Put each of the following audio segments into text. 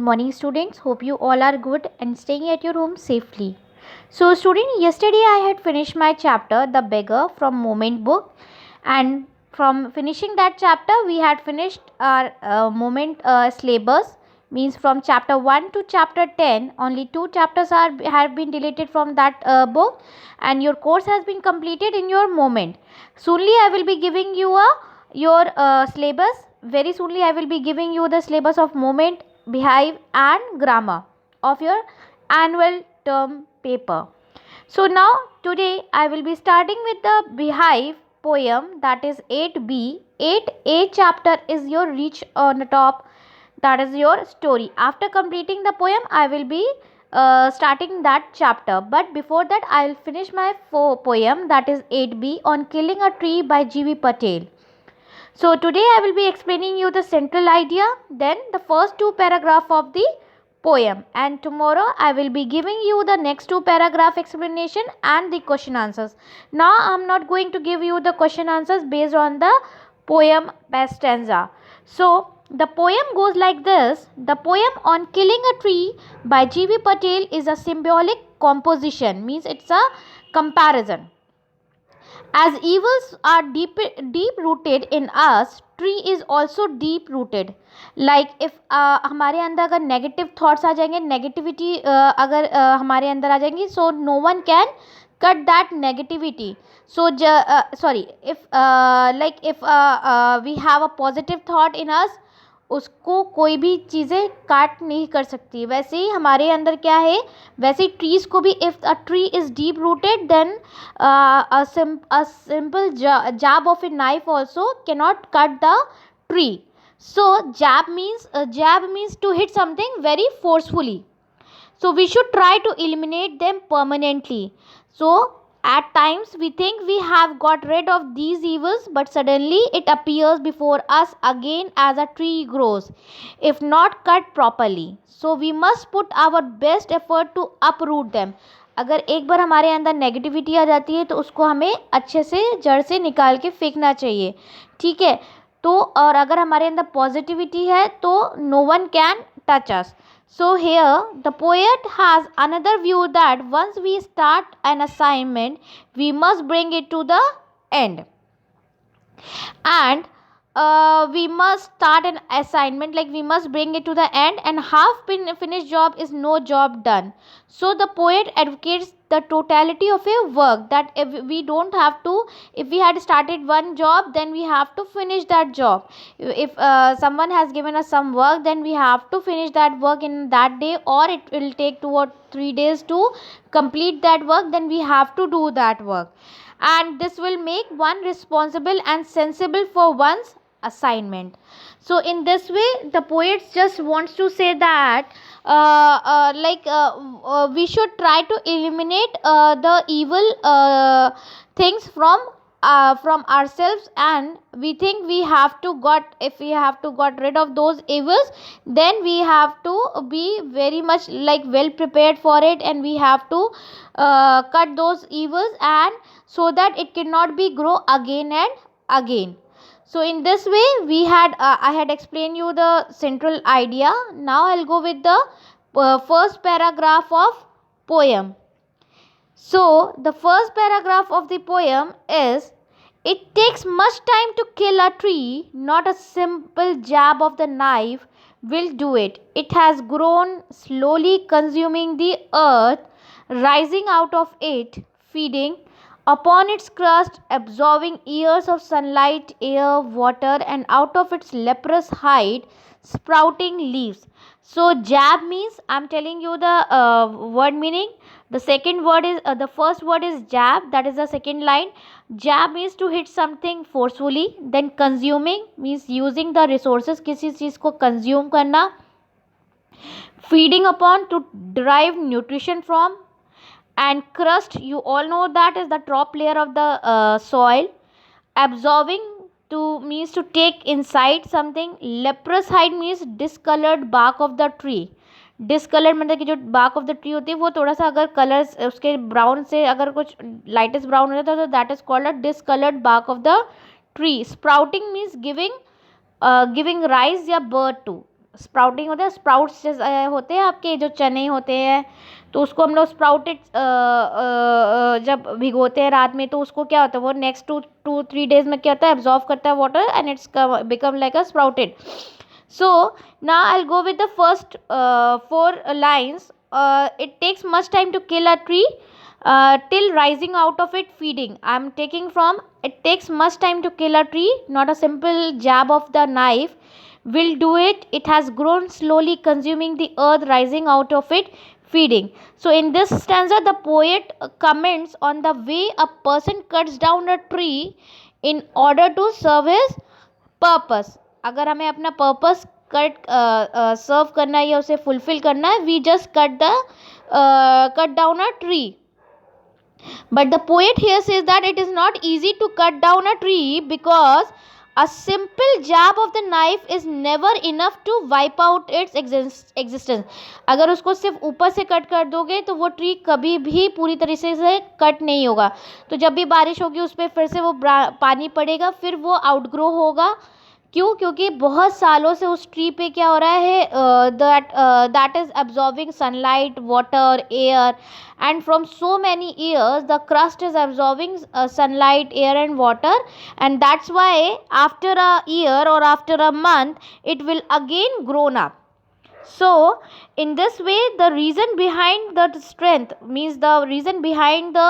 morning students. Hope you all are good and staying at your home safely. So student, yesterday I had finished my chapter The Beggar from Moment book, and from finishing that chapter we had finished our moment syllabus, means from chapter 1 to chapter 10 only two chapters have been deleted from that book, and your course has been completed in your moment. Soonly I will be giving you your syllabus. Very soonly I will be giving you the syllabus of moment, BEEHIVE and grammar of your annual term paper. So now today I will be starting with the BEEHIVE poem, that is 8B. 8A chapter is your reach on the top, that is your story. After completing the poem I will be starting that chapter, but before that I will finish my poem, that is 8B on Killing a Tree by G.V. Patel. So today I will be explaining you the central idea, then the first two paragraph of the poem, and tomorrow I will be giving you the next two paragraph explanation and the question answers. Now I am not going to give you the question answers based on the poem by stanza. So the poem goes like this. The poem on Killing a Tree by G.V. Patel is a symbolic composition, means it's a comparison. As evils are deep rooted in us, tree is also deep rooted. Like if हमारे अंदर अगर negative thoughts आ जाएंगे, negativity अगर हमारे अंदर आ जाएंगी, so no one can cut that negativity. So if we have a positive thought in us, उसको कोई भी चीज़ें काट नहीं कर सकती. वैसे ही हमारे अंदर क्या है, वैसे ही ट्रीज़ को भी, if a tree is deep rooted then a simple jab of a knife also cannot cut the tree. So jab means to hit something very forcefully. So we should try to eliminate them permanently. So at times we think we have got rid of these evils, but suddenly it appears before us again as a tree grows, if not cut properly. So we must put our best effort to uproot them. अगर एक बार हमारे अंदर negativity आ जाती है तो उसको हमें अच्छे से जड़ से निकाल के फेंकना चाहिए, ठीक है. तो और अगर हमारे अंदर पॉजिटिविटी है तो no one can touch us. So here the poet has another view that once we start an assignment, we must bring it to the end. And we must start an assignment, like we must bring it to the end, and half finished job is no job done. So the poet advocates the totality of a work, that if we don't have to, if we had started one job, then we have to finish that job. If someone has given us some work, then we have to finish that work in that day, or it will take 2 or 3 days to complete that work, then we have to do that work. And this will make one responsible and sensible for one's assignment. So in this way the poet just wants to say that we should try to eliminate the evil things from ourselves, and we think we have to if we have to got rid of those evils, then we have to be very much like well prepared for it, and we have to cut those evils, and so that it cannot be grow again and again. So in this way we had I had explained you the central idea. Now I'll go with the first paragraph of poem. So the first paragraph of the poem is: it takes much time to kill a tree, not a simple jab of the knife will do it. It has grown, slowly consuming the earth, rising out of it, feeding upon its crust, absorbing years of sunlight, air, water, and out of its leprous hide, sprouting leaves. So jab means, I'm telling you the word meaning. The second word is the first word is jab, that is the second line. Jab means to hit something forcefully. Then consuming means using the resources, किसी चीज़ को consume करना. Feeding upon, to derive nutrition from. And crust, you all know that is the top layer of the soil. Absorbing, to means to take inside something. Leprous hide means discolored bark of the tree. Discoloured मतलब कि जो bark of the tree होती है वो थोड़ा सा अगर colours उसके ब्राउन से अगर कुछ लाइटेस्ट ब्राउन हो जाता है तो that is called a discoloured bark of the tree. Sprouting means giving rise या बर्थ टू. स्प्राउटिंग होता है, स्प्राउट्स होते हैं आपके जो चने होते हैं, तो उसको हम लोग स्प्राउटेड जब भिगोते हैं रात में, तो उसको क्या होता है, वो नेक्स्ट 2-3 days में क्या होता है, एब्जॉर्व करता है water and it's become like a sprouted. So now I'll go with the first 4 lines. It takes much time to kill a tree till rising out of it feeding. I'm taking from it takes much time to kill a tree, not a simple jab of the knife will do it. It has grown slowly, consuming the earth, rising out of it feeding. So in this stanza, the poet comments on the way a person cuts down a tree in order to serve his purpose. अगर हमें अपना purpose सर्व करना है या उसे fulfil करना है, we just cut down a tree. But the poet here says that it is not easy to cut down a tree because a simple jab of the knife is never enough to wipe out its existence. अगर उसको सिर्फ ऊपर से cut कर दोगे तो वो tree कभी भी पूरी तरीके से कट नहीं होगा. तो जब भी बारिश होगी उस पर फिर से वो पानी पड़ेगा, फिर वो आउटग्रो होगा. क्यों? क्योंकि बहुत सालों से उस ट्री पे क्या हो रहा है, that is absorbing sunlight, water, air, and from so many years the crust is absorbing sunlight, air and water, and that's why after a year or after a month it will again grown up. So in this way the reason behind the strength means the reason behind the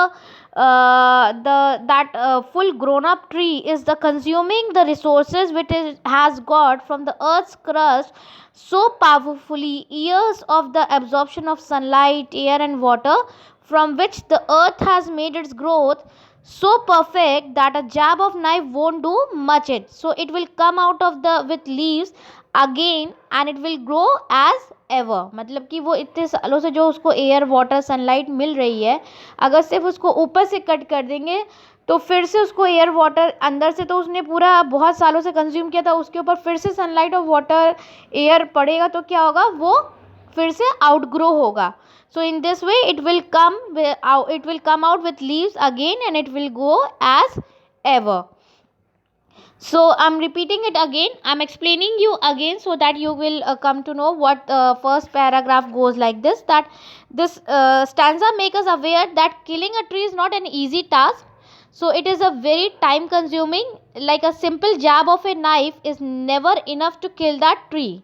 full grown up tree is the consuming the resources which it has got from the earth's crust so powerfully, years of the absorption of sunlight, air and water, from which the earth has made its growth so perfect that a jab of knife won't do much it. So it will come out of the with leaves again and it will grow as ever. मतलब कि वो इतने सालों से जो उसको air, water, sunlight मिल रही है, अगर सिर्फ उसको ऊपर से कट कर देंगे तो फिर से उसको एयर, वाटर अंदर से तो उसने पूरा बहुत सालों से कंज्यूम किया था, उसके ऊपर फिर से सनलाइट और वाटर, एयर पड़ेगा तो क्या होगा, वो फिर से आउटग्रो होगा. So in this way it will come out with leaves again and it will go as ever. So I'm repeating it again, I'm explaining you again so that you will come to know what first paragraph goes like this, that this stanza makes us aware that killing a tree is not an easy task. So it is a very time consuming, like a simple jab of a knife is never enough to kill that tree.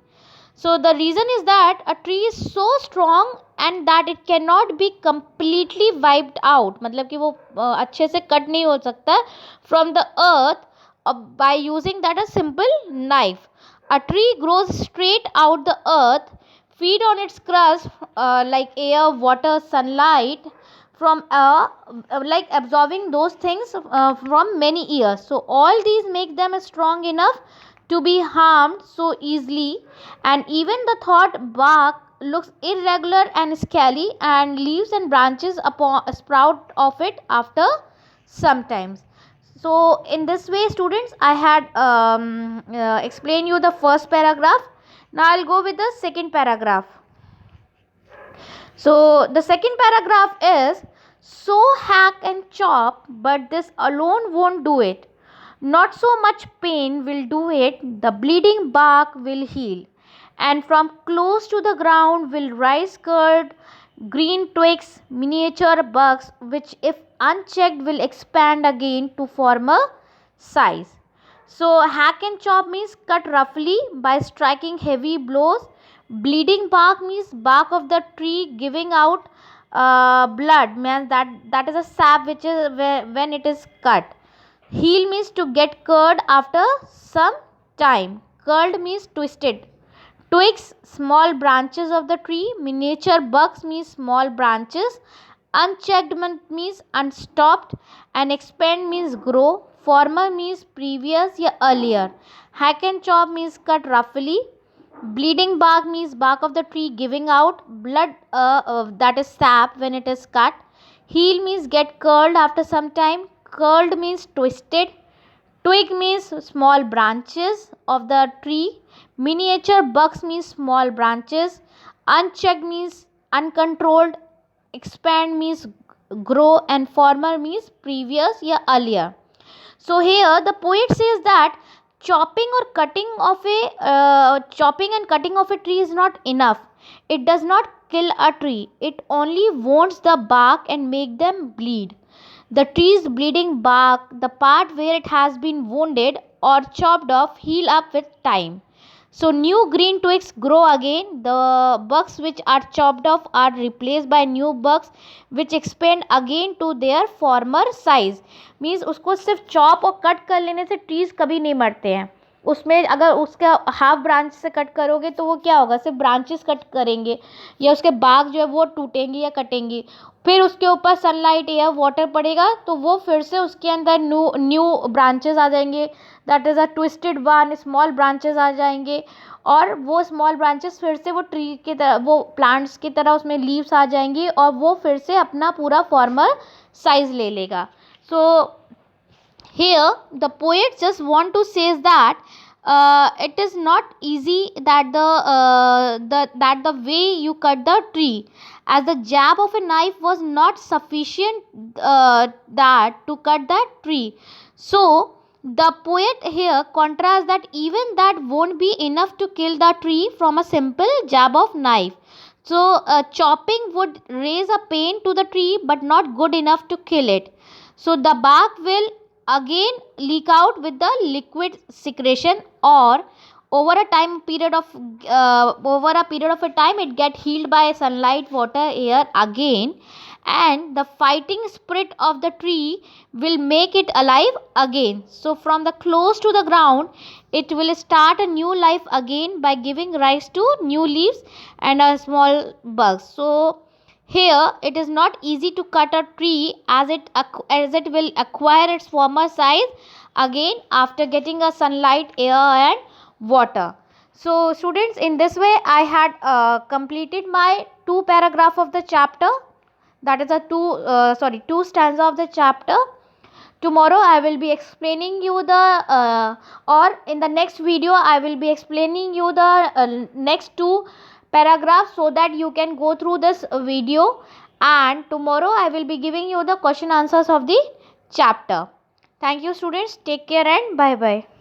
So the reason is that a tree is so strong and that it cannot be completely wiped out, मतलब कि वो अच्छे से cut नहीं हो सकता from the earth by using that a simple knife. A tree grows straight out the earth, feed on its crust like air, water, sunlight, from like absorbing those things from many years. So all these make them strong enough to be harmed so easily, and even the thought bark looks irregular and scaly, and leaves and branches upon sprout of it after sometimes. So in this way students, I had explained you the first paragraph. Now I'll go with the second paragraph. So the second paragraph is, so hack and chop, but this alone won't do it. Not so much pain will do it, the bleeding bark will heal, and from close to the ground will rise curled green twigs, miniature bugs, which if unchecked will expand again to form a size. So hack and chop means cut roughly by striking heavy blows. Bleeding bark means bark of the tree giving out blood, means that is a sap which is when it is cut. Heal means to get curled after some time. Curled means twisted. Twigs, small branches of the tree. Miniature bugs means small branches. Unchecked means unstopped. And expand means grow. Former means previous or earlier. Hack and chop means cut roughly. Bleeding bark means bark of the tree giving out blood, that is sap when it is cut. Heal means get curled after some time. Curled means twisted. Twig means small branches of the tree. Miniature bugs means small branches. Unchecked means uncontrolled. Expand means grow, and former means previous or earlier. So here the poet says that chopping or cutting of a chopping and cutting of a tree is not enough. It does not kill a tree. It only wounds the bark and make them bleed. The tree's bleeding bark, the part where it has been wounded or chopped off, heal up with time. So new green twigs grow again. The bugs which are chopped off are replaced by new bugs which expand again to their former size. Means उसको सिर्फ chop और cut कर लेने से trees कभी नहीं मरते हैं. उसमें अगर उसका हाफ ब्रांच से कट करोगे तो वो क्या होगा, सिर्फ ब्रांचेस कट करेंगे या उसके बाग जो है वो टूटेंगे या कटेंगे. फिर उसके ऊपर सनलाइट एयर वाटर पड़ेगा तो वो फिर से उसके अंदर न्यू ब्रांचेस आ जाएंगे. That is a twisted one, small branches आ जाएंगे और वो स्मॉल ब्रांचेस फिर से वो ट्री की तरह, वो प्लांट्स की तरह उसमें लीव्स आ जाएंगी और वो फिर से अपना पूरा फॉर्मल साइज ले लेगा. सो here the poet just want to says that it is not easy that the way you cut the tree, as the jab of a knife was not sufficient that to cut that tree. So the poet here contrasts that even that won't be enough to kill the tree from a simple jab of knife. So chopping would raise a pain to the tree but not good enough to kill it. So the bark will again leak out with the liquid secretion, or over a period of a time it get healed by sunlight, water, air again, and the fighting spirit of the tree will make it alive again. So from the close to the ground it will start a new life again by giving rise to new leaves and a small bugs. So here it is not easy to cut a tree as it will acquire its former size again after getting a sunlight, air and water. So students, in this way I had completed my 2 paragraph of the chapter, that is a 2 stanza of the chapter. Tomorrow I will be explaining you the or in the next video I will be explaining you the next 2 paragraphs so that you can go through this video, and tomorrow I will be giving you the question answers of the chapter. Thank you students, take care and bye bye.